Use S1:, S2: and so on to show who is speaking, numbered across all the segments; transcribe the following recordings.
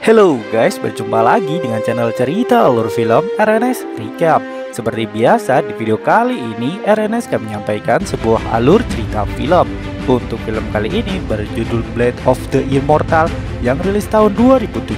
S1: Hello guys, berjumpa lagi dengan channel cerita alur film RNS Recap. Seperti biasa, di video kali ini RNS akan menyampaikan sebuah alur cerita film. Untuk film kali ini berjudul Blade of the Immortal yang rilis tahun 2017.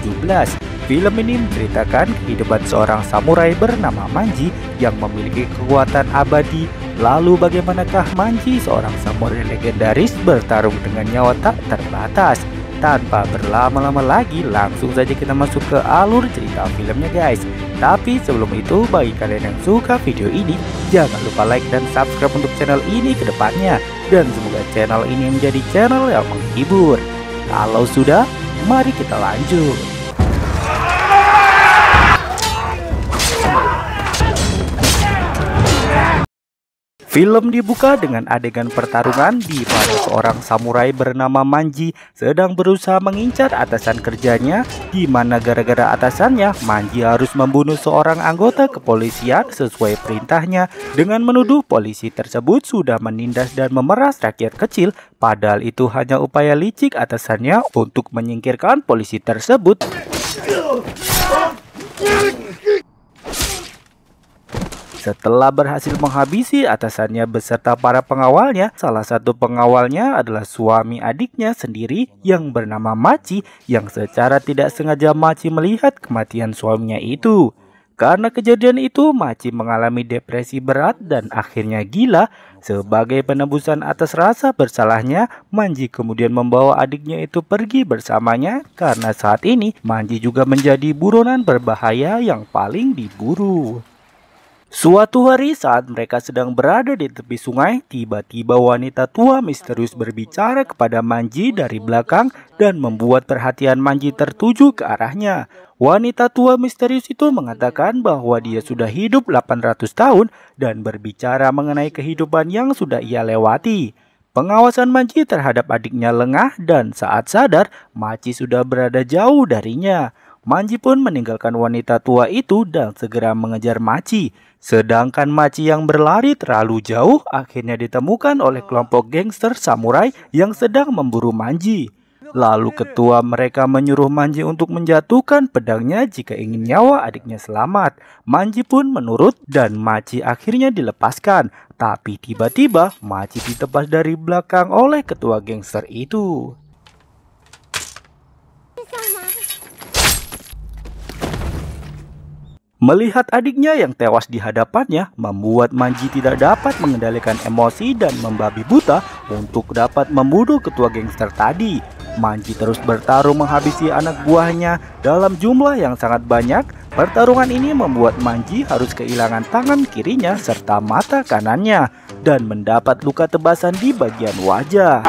S1: Film ini menceritakan kehidupan seorang samurai bernama Manji yang memiliki kekuatan abadi. Lalu bagaimanakah Manji, seorang samurai legendaris, bertarung dengan nyawa tak terbatas? Tanpa berlama-lama lagi, langsung saja kita masuk ke alur cerita filmnya guys. Tapi sebelum itu, bagi kalian yang suka video ini, jangan lupa like dan subscribe untuk channel ini ke depannya. Dan semoga channel ini menjadi channel yang menghibur. Kalau sudah, mari kita lanjut. Film dibuka dengan adegan pertarungan di mana seorang samurai bernama Manji sedang berusaha mengincar atasan kerjanya, di mana gara-gara atasannya, Manji harus membunuh seorang anggota kepolisian sesuai perintahnya dengan menuduh polisi tersebut sudah menindas dan memeras rakyat kecil, padahal itu hanya upaya licik atasannya untuk menyingkirkan polisi tersebut. Setelah berhasil menghabisi atasannya beserta para pengawalnya, salah satu pengawalnya adalah suami adiknya sendiri yang bernama Machi, yang secara tidak sengaja Machi melihat kematian suaminya itu. Karena kejadian itu, Machi mengalami depresi berat dan akhirnya gila. Sebagai penebusan atas rasa bersalahnya, Manji kemudian membawa adiknya itu pergi bersamanya, karena saat ini Manji juga menjadi buronan berbahaya yang paling diburu. Suatu hari saat mereka sedang berada di tepi sungai, tiba-tiba wanita tua misterius berbicara kepada Manji dari belakang dan membuat perhatian Manji tertuju ke arahnya. Wanita tua misterius itu mengatakan bahwa dia sudah hidup 800 tahun dan berbicara mengenai kehidupan yang sudah ia lewati. Pengawasan Manji terhadap adiknya lengah dan saat sadar, Machi sudah berada jauh darinya. Manji pun meninggalkan wanita tua itu dan segera mengejar Machi. Sedangkan Machi yang berlari terlalu jauh akhirnya ditemukan oleh kelompok gangster samurai yang sedang memburu Manji. Lalu ketua mereka menyuruh Manji untuk menjatuhkan pedangnya jika ingin nyawa adiknya selamat. Manji pun menurut dan Machi akhirnya dilepaskan. Tapi tiba-tiba Machi ditebas dari belakang oleh ketua gangster itu. Melihat adiknya yang tewas di hadapannya, membuat Manji tidak dapat mengendalikan emosi dan membabi buta untuk dapat membunuh ketua gangster tadi. Manji terus bertarung menghabisi anak buahnya dalam jumlah yang sangat banyak. Pertarungan ini membuat Manji harus kehilangan tangan kirinya serta mata kanannya dan mendapat luka tebasan di bagian wajah.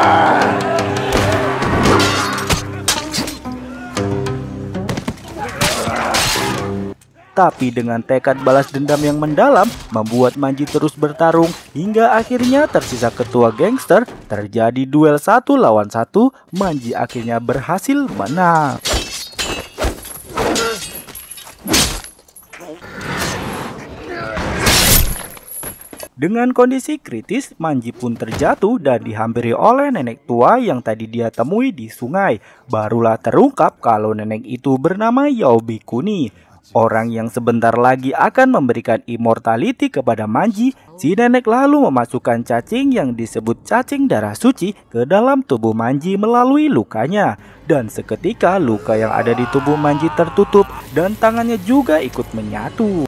S1: Tapi dengan tekad balas dendam yang mendalam, membuat Manji terus bertarung hingga akhirnya tersisa ketua gangster. Terjadi duel 1 lawan 1, Manji akhirnya berhasil menang. Dengan kondisi kritis, Manji pun terjatuh dan dihampiri oleh nenek tua yang tadi dia temui di sungai. Barulah terungkap kalau nenek itu bernama Yaobi Kuni. Orang yang sebentar lagi akan memberikan immortality kepada Manji. Si nenek lalu memasukkan cacing yang disebut cacing darah suci ke dalam tubuh Manji melalui lukanya. Dan seketika luka yang ada di tubuh Manji tertutup dan tangannya juga ikut menyatu.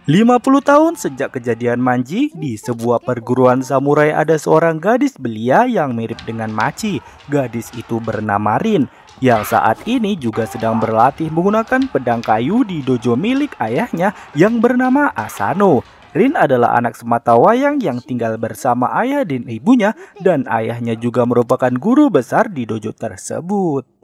S1: 50 tahun sejak kejadian Manji, di sebuah perguruan samurai ada seorang gadis belia yang mirip dengan Machi. Gadis itu bernama Rin, yang saat ini juga sedang berlatih menggunakan pedang kayu di dojo milik ayahnya yang bernama Asano. Rin adalah anak sematawayang yang tinggal bersama ayah dan ibunya, dan ayahnya juga merupakan guru besar di dojo tersebut.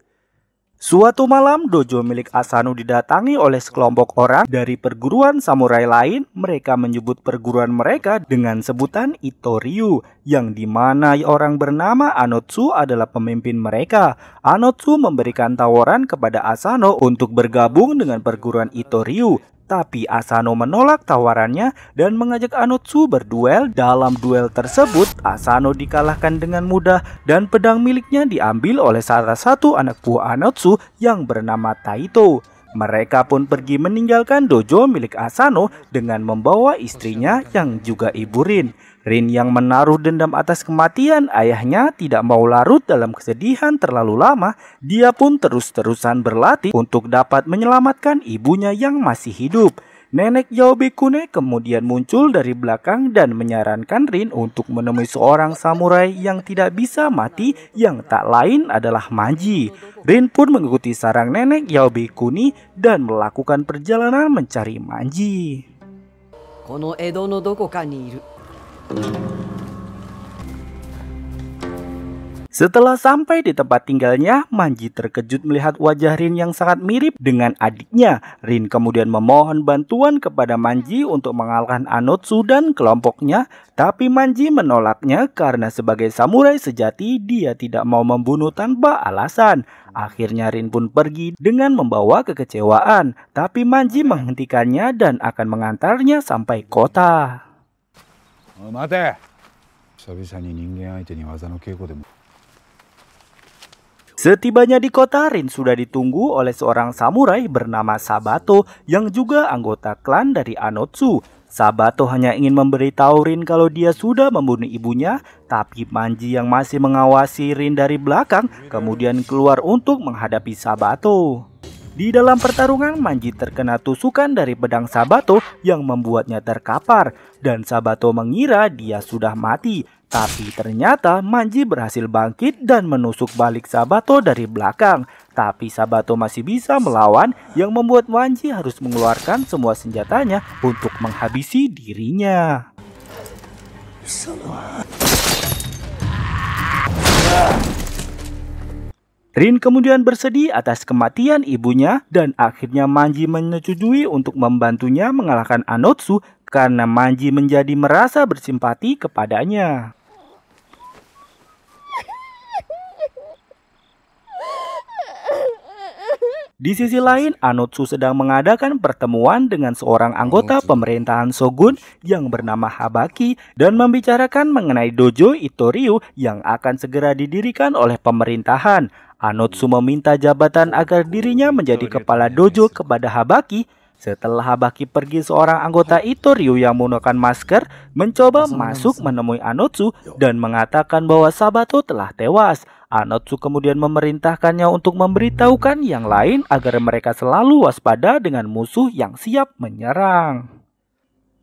S1: Suatu malam, dojo milik Asano didatangi oleh sekelompok orang dari perguruan samurai lain. Mereka menyebut perguruan mereka dengan sebutan Itoryu, yang dimana orang bernama Anotsu adalah pemimpin mereka. Anotsu memberikan tawaran kepada Asano untuk bergabung dengan perguruan Itoryu. Tapi Asano menolak tawarannya dan mengajak Anotsu berduel. Dalam duel tersebut, Asano dikalahkan dengan mudah dan pedang miliknya diambil oleh salah satu anak buah Anotsu yang bernama Taito. Mereka pun pergi meninggalkan dojo milik Asano dengan membawa istrinya yang juga ibu Rin. Rin yang menaruh dendam atas kematian ayahnya tidak mau larut dalam kesedihan terlalu lama. Dia pun terus-terusan berlatih untuk dapat menyelamatkan ibunya yang masih hidup. Nenek Yaobe Kune kemudian muncul dari belakang dan menyarankan Rin untuk menemui seorang samurai yang tidak bisa mati yang tak lain adalah Manji. Rin pun mengikuti saran nenek Yaobe Kune dan melakukan perjalanan mencari Manji. Kono Edo no dokoka ni iru. Setelah sampai di tempat tinggalnya, Manji terkejut melihat wajah Rin yang sangat mirip dengan adiknya. Rin kemudian memohon bantuan kepada Manji untuk mengalahkan Anotsu dan kelompoknya, tapi Manji menolaknya karena sebagai samurai sejati dia tidak mau membunuh tanpa alasan. Akhirnya Rin pun pergi dengan membawa kekecewaan, tapi Manji menghentikannya dan akan mengantarnya sampai kota. Mate. Setibanya di kota, Rin sudah ditunggu oleh seorang samurai bernama Sabato yang juga anggota klan dari Anotsu. Sabato hanya ingin memberitahu Rin kalau dia sudah membunuh ibunya, tapi Manji yang masih mengawasi Rin dari belakang kemudian keluar untuk menghadapi Sabato. Di dalam pertarungan, Manji terkena tusukan dari pedang Sabato yang membuatnya terkapar dan Sabato mengira dia sudah mati. Tapi ternyata Manji berhasil bangkit dan menusuk balik Sabato dari belakang. Tapi Sabato masih bisa melawan yang membuat Manji harus mengeluarkan semua senjatanya untuk menghabisi dirinya. Rin kemudian bersedih atas kematian ibunya dan akhirnya Manji menyetujui untuk membantunya mengalahkan Anotsu karena Manji menjadi merasa bersimpati kepadanya. Di sisi lain, Anotsu sedang mengadakan pertemuan dengan seorang anggota pemerintahan Shogun yang bernama Habaki dan membicarakan mengenai dojo Itoryu yang akan segera didirikan oleh pemerintahan. Anotsu meminta jabatan agar dirinya menjadi kepala dojo kepada Habaki. Setelah Habaki pergi, seorang anggota Itoryu yang menggunakan masker mencoba masuk menemui Anotsu dan mengatakan bahwa Sabato telah tewas. Anotsu kemudian memerintahkannya untuk memberitahukan yang lain agar mereka selalu waspada dengan musuh yang siap menyerang.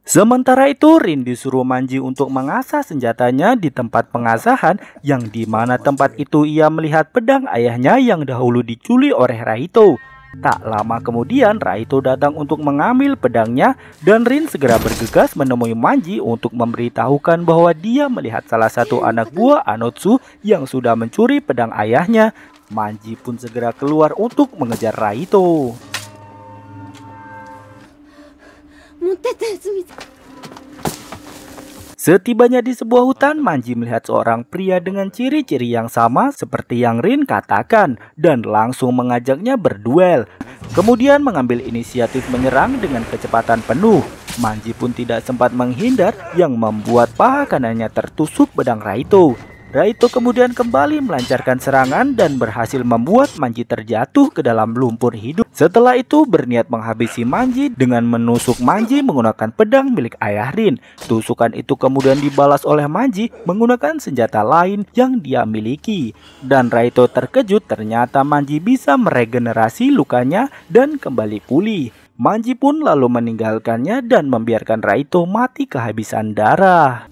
S1: Sementara itu, Rin disuruh Manji untuk mengasah senjatanya di tempat pengasahan yang dimana tempat itu ia melihat pedang ayahnya yang dahulu diculik oleh Raito. Tak lama kemudian Raito datang untuk mengambil pedangnya dan Rin segera bergegas menemui Manji untuk memberitahukan bahwa dia melihat salah satu anak buah Anotsu yang sudah mencuri pedang ayahnya. Manji pun segera keluar untuk mengejar Raito. Setibanya di sebuah hutan, Manji melihat seorang pria dengan ciri-ciri yang sama seperti yang Rin katakan dan langsung mengajaknya berduel. Kemudian mengambil inisiatif menyerang dengan kecepatan penuh. Manji pun tidak sempat menghindar yang membuat paha kanannya tertusuk pedang Raito. Raito kemudian kembali melancarkan serangan dan berhasil membuat Manji terjatuh ke dalam lumpur hidup. Setelah itu berniat menghabisi Manji dengan menusuk Manji menggunakan pedang milik ayah Rin. Tusukan itu kemudian dibalas oleh Manji menggunakan senjata lain yang dia miliki. Dan Raito terkejut ternyata Manji bisa meregenerasi lukanya dan kembali pulih. Manji pun lalu meninggalkannya dan membiarkan Raito mati kehabisan darah.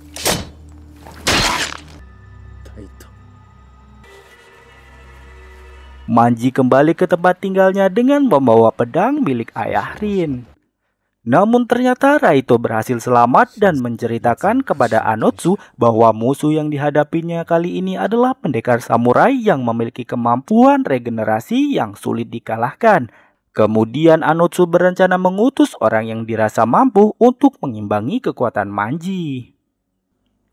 S1: Manji kembali ke tempat tinggalnya dengan membawa pedang milik ayah Rin. Namun ternyata Raito berhasil selamat dan menceritakan kepada Anotsu bahwa musuh yang dihadapinya kali ini adalah pendekar samurai yang memiliki kemampuan regenerasi yang sulit dikalahkan. Kemudian Anotsu berencana mengutus orang yang dirasa mampu untuk mengimbangi kekuatan Manji.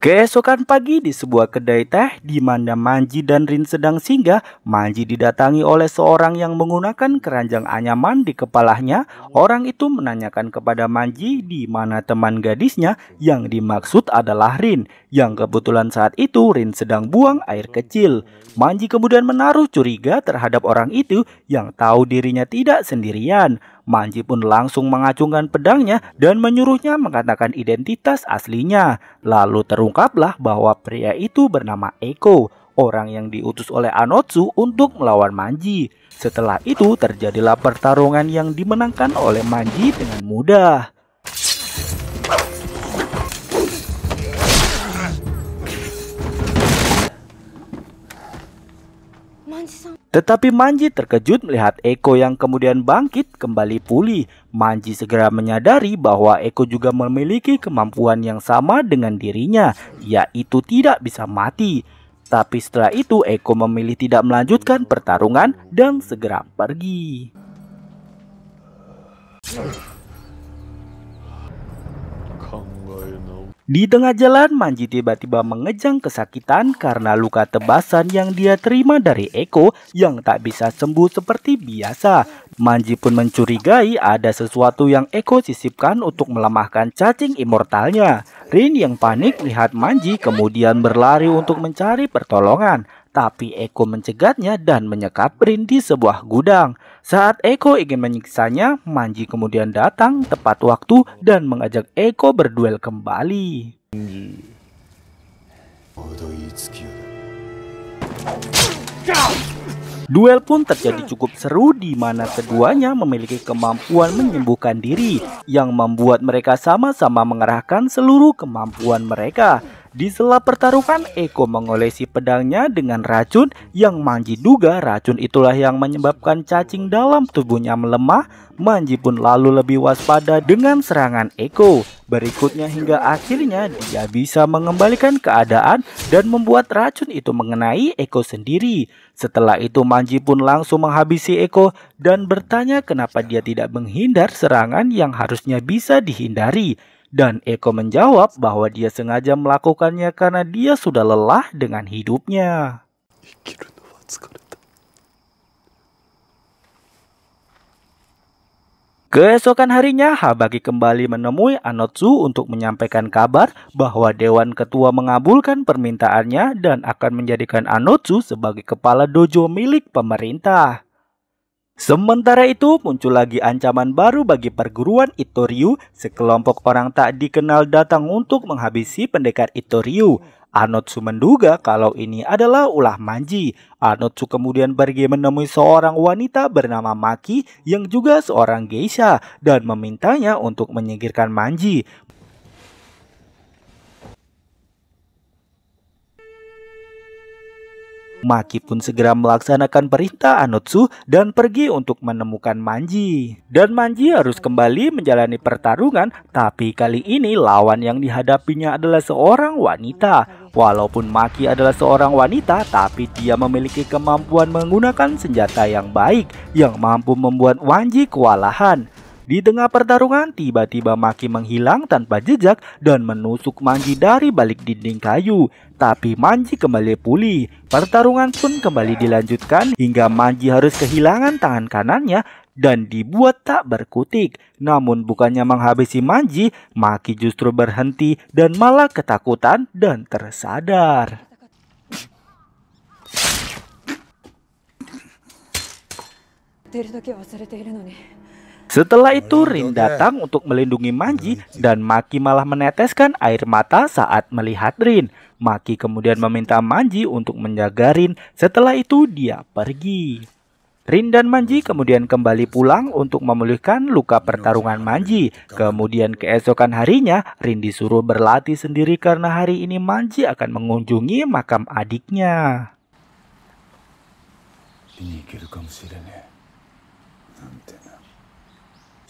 S1: Keesokan pagi di sebuah kedai teh di mana Manji dan Rin sedang singgah, Manji didatangi oleh seorang yang menggunakan keranjang anyaman di kepalanya. Orang itu menanyakan kepada Manji di mana teman gadisnya yang dimaksud adalah Rin, yang kebetulan saat itu Rin sedang buang air kecil. Manji kemudian menaruh curiga terhadap orang itu yang tahu dirinya tidak sendirian. Manji pun langsung mengacungkan pedangnya dan menyuruhnya mengatakan identitas aslinya. Lalu terungkaplah bahwa pria itu bernama Eko, orang yang diutus oleh Anotsu untuk melawan Manji. Setelah itu terjadilah pertarungan yang dimenangkan oleh Manji dengan mudah. Tetapi Manji terkejut melihat Eko yang kemudian bangkit kembali pulih. Manji segera menyadari bahwa Eko juga memiliki kemampuan yang sama dengan dirinya, yaitu tidak bisa mati. Tapi setelah itu Eko memilih tidak melanjutkan pertarungan dan segera pergi. Di tengah jalan, Manji tiba-tiba mengejang kesakitan karena luka tebasan yang dia terima dari Eko yang tak bisa sembuh seperti biasa. Manji pun mencurigai ada sesuatu yang Eko sisipkan untuk melemahkan cacing immortalnya. Rin yang panik melihat Manji kemudian berlari untuk mencari pertolongan. Tapi Eko mencegatnya dan menyekap Rin di sebuah gudang. Saat Eko ingin menyiksanya, Manji kemudian datang tepat waktu dan mengajak Eko berduel kembali. Duel pun terjadi cukup seru di mana keduanya memiliki kemampuan menyembuhkan diri yang membuat mereka sama-sama mengerahkan seluruh kemampuan mereka. Di sela pertarungan, Eko mengolesi pedangnya dengan racun yang Manji duga racun itulah yang menyebabkan cacing dalam tubuhnya melemah. Manji pun lalu lebih waspada dengan serangan Eko. Berikutnya hingga akhirnya dia bisa mengembalikan keadaan dan membuat racun itu mengenai Eko sendiri. Setelah itu Manji pun langsung menghabisi Eko dan bertanya kenapa dia tidak menghindar serangan yang harusnya bisa dihindari. Dan Eko menjawab bahwa dia sengaja melakukannya karena dia sudah lelah dengan hidupnya. Keesokan harinya, Habaki kembali menemui Anotsu untuk menyampaikan kabar bahwa Dewan Ketua mengabulkan permintaannya dan akan menjadikan Anotsu sebagai kepala dojo milik pemerintah. Sementara itu muncul lagi ancaman baru bagi perguruan Itoryu. Sekelompok orang tak dikenal datang untuk menghabisi pendekar Itoryu. Anotsu menduga kalau ini adalah ulah Manji. Anotsu kemudian pergi menemui seorang wanita bernama Maki yang juga seorang geisha dan memintanya untuk menyingkirkan Manji. Maki pun segera melaksanakan perintah Anotsu dan pergi untuk menemukan Manji. Dan Manji harus kembali menjalani pertarungan, tapi kali ini lawan yang dihadapinya adalah seorang wanita. Walaupun Maki adalah seorang wanita, tapi dia memiliki kemampuan menggunakan senjata yang baik yang mampu membuat Manji kewalahan. Di tengah pertarungan, tiba-tiba Maki menghilang tanpa jejak dan menusuk Manji dari balik dinding kayu. Tapi Manji kembali pulih. Pertarungan pun kembali dilanjutkan hingga Manji harus kehilangan tangan kanannya dan dibuat tak berkutik. Namun bukannya menghabisi Manji, Maki justru berhenti dan malah ketakutan dan tersadar. Setelah itu Rin datang untuk melindungi Manji dan Maki malah meneteskan air mata saat melihat Rin. Maki kemudian meminta Manji untuk menjaga Rin. Setelah itu dia pergi. Rin dan Manji kemudian kembali pulang untuk memulihkan luka pertarungan Manji. Kemudian keesokan harinya Rin disuruh berlatih sendiri karena hari ini Manji akan mengunjungi makam adiknya.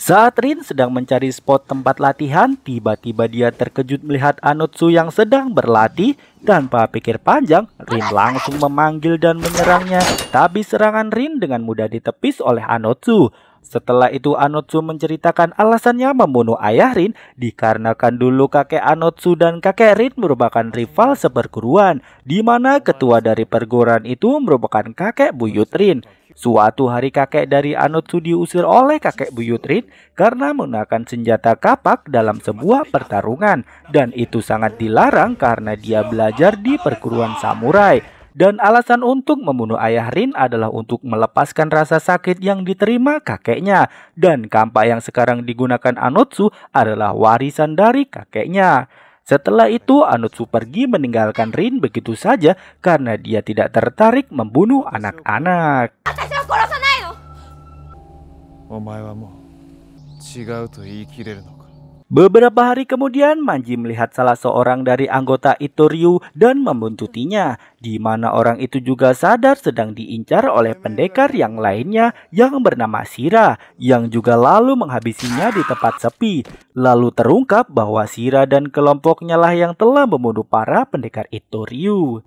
S1: Saat Rin sedang mencari spot tempat latihan, tiba-tiba dia terkejut melihat Anotsu yang sedang berlatih. Tanpa pikir panjang, Rin langsung memanggil dan menyerangnya. Tapi serangan Rin dengan mudah ditepis oleh Anotsu. Setelah itu Anotsu menceritakan alasannya membunuh ayah Rin dikarenakan dulu kakek Anotsu dan kakek Rin merupakan rival seperguruan, di mana ketua dari perguruan itu merupakan kakek buyut Rin. Suatu hari kakek dari Anotsu diusir oleh kakek buyut Rin karena menggunakan senjata kapak dalam sebuah pertarungan, dan itu sangat dilarang karena dia belajar di perguruan samurai. Dan alasan untuk membunuh ayah Rin adalah untuk melepaskan rasa sakit yang diterima kakeknya. Dan kampak yang sekarang digunakan Anotsu adalah warisan dari kakeknya. Setelah itu Anotsu pergi meninggalkan Rin begitu saja karena dia tidak tertarik membunuh anak-anak. Beberapa hari kemudian Manji melihat salah seorang dari anggota Itoryu dan membuntutinya, di mana orang itu juga sadar sedang diincar oleh pendekar yang lainnya yang bernama Shira, yang juga lalu menghabisinya di tempat sepi. Lalu terungkap bahwa Shira dan kelompoknya lah yang telah membunuh para pendekar Itoryu.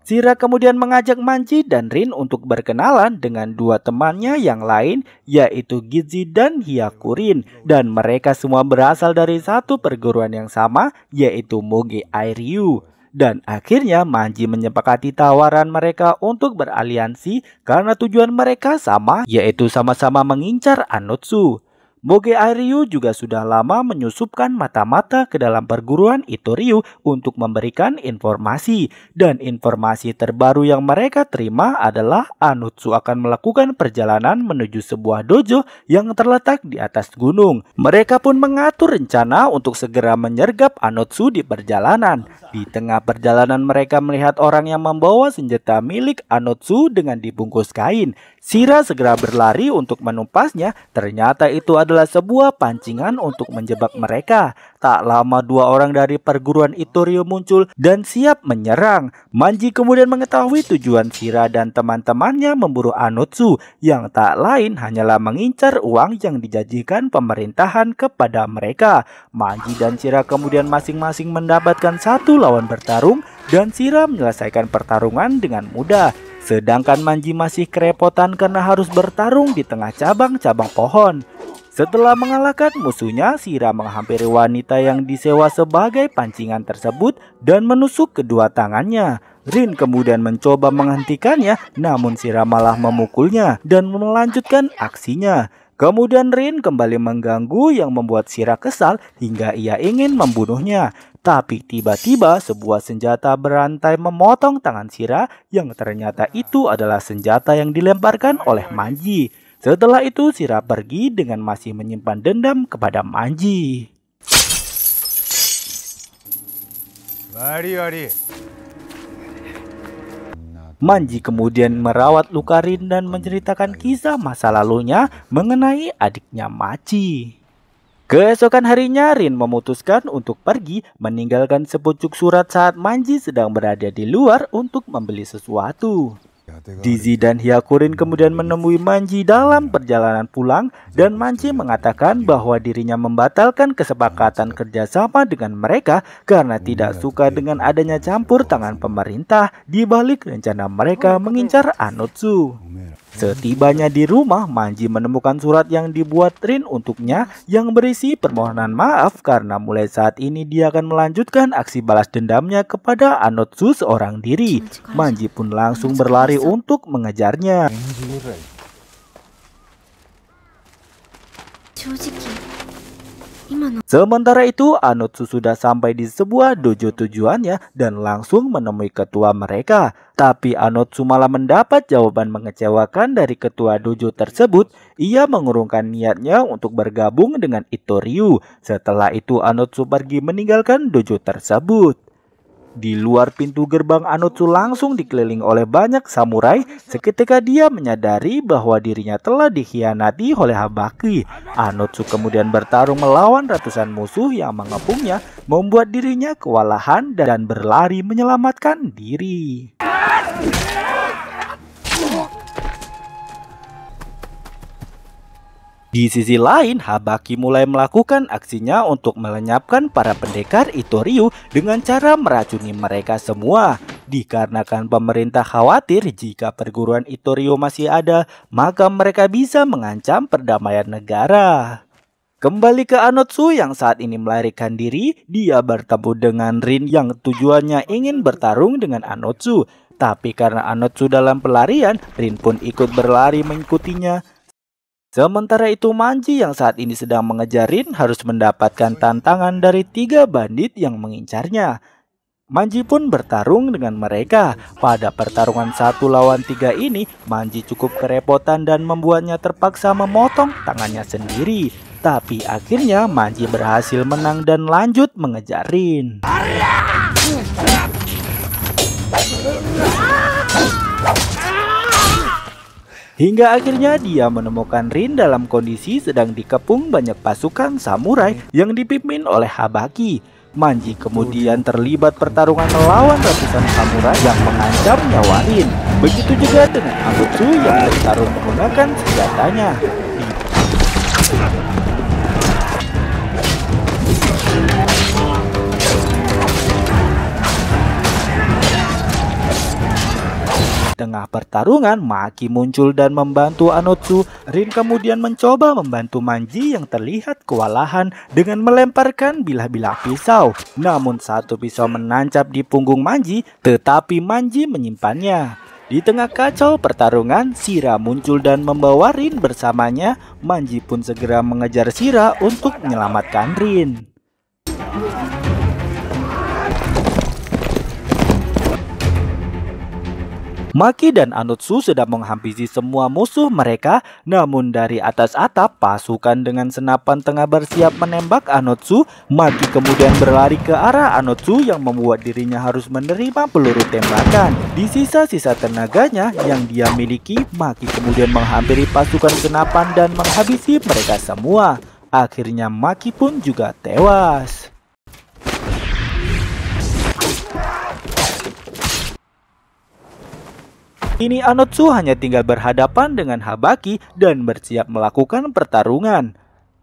S1: Shira kemudian mengajak Manji dan Rin untuk berkenalan dengan dua temannya yang lain, yaitu Gizi dan Hyakurin, dan mereka semua berasal dari satu perguruan yang sama, yaitu Muge Airyu. Dan akhirnya Manji menyepakati tawaran mereka untuk beraliansi karena tujuan mereka sama, yaitu sama-sama mengincar Anotsu. Muge Airyu juga sudah lama menyusupkan mata-mata ke dalam perguruan Itoryu untuk memberikan informasi. Dan informasi terbaru yang mereka terima adalah Anotsu akan melakukan perjalanan menuju sebuah dojo yang terletak di atas gunung. Mereka pun mengatur rencana untuk segera menyergap Anotsu di perjalanan. Di tengah perjalanan mereka melihat orang yang membawa senjata milik Anotsu dengan dibungkus kain. Shira segera berlari untuk menumpasnya, ternyata itu adalah sebuah pancingan untuk menjebak mereka. Tak lama dua orang dari perguruan Itoryu muncul dan siap menyerang. Manji kemudian mengetahui tujuan Shira dan teman-temannya memburu Anotsu, yang tak lain hanyalah mengincar uang yang dijanjikan pemerintahan kepada mereka. Manji dan Shira kemudian masing-masing mendapatkan satu lawan bertarung, dan Shira menyelesaikan pertarungan dengan mudah. Sedangkan Manji masih kerepotan karena harus bertarung di tengah cabang-cabang pohon. Setelah mengalahkan musuhnya, Shira menghampiri wanita yang disewa sebagai pancingan tersebut dan menusuk kedua tangannya. Rin kemudian mencoba menghentikannya, namun Shira malah memukulnya dan melanjutkan aksinya. Kemudian Rin kembali mengganggu yang membuat Shira kesal hingga ia ingin membunuhnya. Tapi tiba-tiba sebuah senjata berantai memotong tangan Shira, yang ternyata itu adalah senjata yang dilemparkan oleh Manji. Setelah itu Shira pergi dengan masih menyimpan dendam kepada Manji. Manji kemudian merawat luka Rin dan menceritakan kisah masa lalunya mengenai adiknya Machi. Keesokan harinya Rin memutuskan untuk pergi meninggalkan sepucuk surat saat Manji sedang berada di luar untuk membeli sesuatu. Gizi dan Hyakurin kemudian menemui Manji dalam perjalanan pulang, dan Manji mengatakan bahwa dirinya membatalkan kesepakatan kerjasama dengan mereka karena tidak suka dengan adanya campur tangan pemerintah di balik rencana mereka mengincar Anotsu. Setibanya di rumah, Manji menemukan surat yang dibuat Rin untuknya yang berisi permohonan maaf karena mulai saat ini dia akan melanjutkan aksi balas dendamnya kepada Anotsu seorang diri. Manji pun langsung berlari untuk mengejarnya. Sementara itu Anotsu sudah sampai di sebuah dojo tujuannya dan langsung menemui ketua mereka. Tapi Anotsu malah mendapat jawaban mengecewakan dari ketua dojo tersebut. Ia mengurungkan niatnya untuk bergabung dengan Itoryu. Setelah itu Anotsu pergi meninggalkan dojo tersebut. Di luar pintu gerbang, Anotsu langsung dikelilingi oleh banyak samurai. Seketika dia menyadari bahwa dirinya telah dikhianati oleh Habaki. Anotsu kemudian bertarung melawan ratusan musuh yang mengepungnya, membuat dirinya kewalahan dan berlari menyelamatkan diri. Di sisi lain, Habaki mulai melakukan aksinya untuk melenyapkan para pendekar Itoryu dengan cara meracuni mereka semua. Dikarenakan pemerintah khawatir jika perguruan Itoryu masih ada, maka mereka bisa mengancam perdamaian negara. Kembali ke Anotsu yang saat ini melarikan diri, dia bertemu dengan Rin yang tujuannya ingin bertarung dengan Anotsu. Tapi karena Anotsu dalam pelarian, Rin pun ikut berlari mengikutinya. Sementara itu Manji yang saat ini sedang mengejar Rin harus mendapatkan tantangan dari 3 bandit yang mengincarnya. Manji pun bertarung dengan mereka. Pada pertarungan 1 lawan 3 ini, Manji cukup kerepotan dan membuatnya terpaksa memotong tangannya sendiri. Tapi akhirnya Manji berhasil menang dan lanjut mengejar Rin. Hingga akhirnya dia menemukan Rin dalam kondisi sedang dikepung banyak pasukan samurai yang dipimpin oleh Habaki. Manji kemudian terlibat pertarungan melawan ratusan samurai yang mengancam nyawa Rin. Begitu juga dengan Anotsu yang bertarung menggunakan senjatanya. Di tengah pertarungan, Maki muncul dan membantu Anotsu. Rin kemudian mencoba membantu Manji yang terlihat kewalahan dengan melemparkan bilah-bilah pisau. Namun satu pisau menancap di punggung Manji, tetapi Manji menyimpannya. Di tengah kacau pertarungan, Shira muncul dan membawa Rin bersamanya. Manji pun segera mengejar Shira untuk menyelamatkan Rin. Maki dan Anotsu sedang menghampiri semua musuh mereka, namun dari atas atap pasukan dengan senapan tengah bersiap menembak Anotsu. Maki kemudian berlari ke arah Anotsu yang membuat dirinya harus menerima peluru tembakan. Di sisa-sisa tenaganya yang dia miliki, Maki kemudian menghampiri pasukan senapan dan menghabisi mereka semua. Akhirnya Maki pun juga tewas. Kini Anotsu hanya tinggal berhadapan dengan Habaki dan bersiap melakukan pertarungan.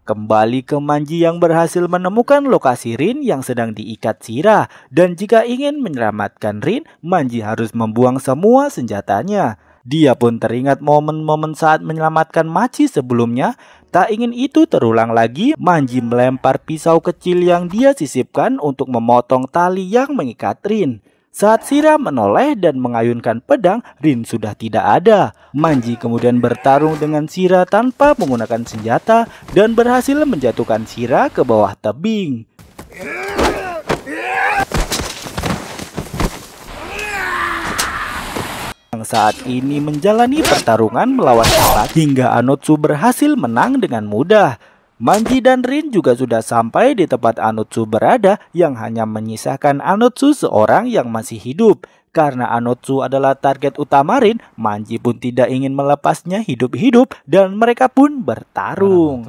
S1: Kembali ke Manji yang berhasil menemukan lokasi Rin yang sedang diikat Shira. Dan jika ingin menyelamatkan Rin, Manji harus membuang semua senjatanya. Dia pun teringat momen-momen saat menyelamatkan Machi sebelumnya. Tak ingin itu terulang lagi, Manji melempar pisau kecil yang dia sisipkan untuk memotong tali yang mengikat Rin. Saat Shira menoleh dan mengayunkan pedang, Rin sudah tidak ada. Manji kemudian bertarung dengan Shira tanpa menggunakan senjata dan berhasil menjatuhkan Shira ke bawah tebing. Yang saat ini menjalani pertarungan melawan Habaki hingga Anotsu berhasil menang dengan mudah. Manji dan Rin juga sudah sampai di tempat Anotsu berada yang hanya menyisakan Anotsu seorang yang masih hidup. Karena Anotsu adalah target utama Rin, Manji pun tidak ingin melepasnya hidup-hidup dan mereka pun bertarung.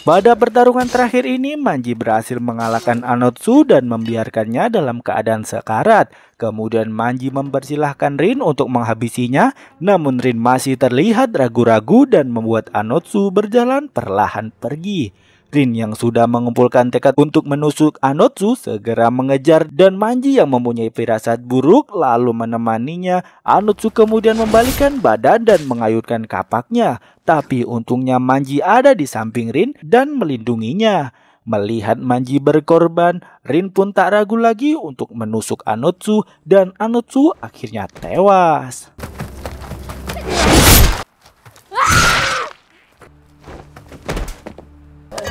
S1: Pada pertarungan terakhir ini, Manji berhasil mengalahkan Anotsu dan membiarkannya dalam keadaan sekarat. Kemudian Manji mempersilahkan Rin untuk menghabisinya, namun Rin masih terlihat ragu-ragu dan membuat Anotsu berjalan perlahan pergi. Rin yang sudah mengumpulkan tekad untuk menusuk Anotsu segera mengejar dan Manji yang mempunyai firasat buruk lalu menemaninya. Anotsu kemudian membalikkan badan dan mengayunkan kapaknya. Tapi untungnya Manji ada di samping Rin dan melindunginya. Melihat Manji berkorban, Rin pun tak ragu lagi untuk menusuk Anotsu dan Anotsu akhirnya tewas.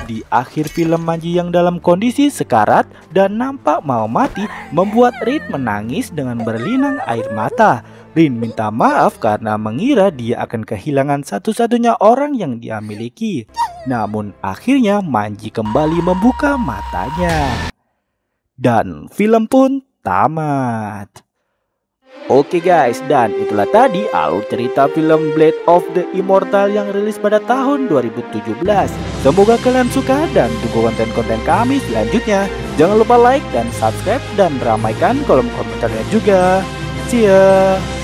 S1: Di akhir film, Manji yang dalam kondisi sekarat dan nampak mau mati membuat Rin menangis dengan berlinang air mata. Rin minta maaf karena mengira dia akan kehilangan satu-satunya orang yang dia miliki. Namun akhirnya Manji kembali membuka matanya. Dan film pun tamat. Oke guys, dan itulah tadi alur cerita film Blade of the Immortal yang rilis pada tahun 2017. Semoga kalian suka dan tunggu konten-konten kami selanjutnya. Jangan lupa like dan subscribe dan ramaikan kolom komentarnya juga. See ya!